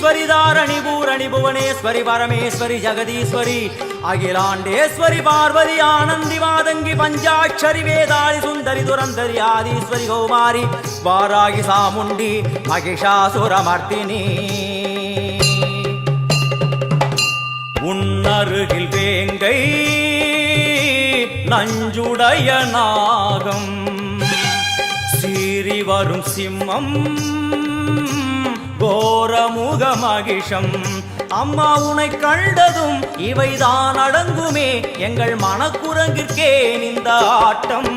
ஈஸ்வரி தாரணி பூரணி புவனேஸ்வரி பரமேஸ்வரி ஜெகதீஸ்வரி அகிலாண்டேஸ்வரி பார்வதி ஆனந்தி மாதங்கி பஞ்சாட்சரி வேதாளி சுந்தரி துரந்தரி ஆதீஸ்வரி கௌமாரி வாராகி சாமுண்டி மகிஷாசுரமர்த்தினி உன்னருகில் வேங்கை நஞ்சுடைய நாகம் சீறி வரும் சிம்மம் கோரமுக மகிஷம் அம்மா உனை கண்டதும் இவைதான் அடங்குமே எங்கள் மனக்குரங்கிற்கே இந்த ஆட்டம்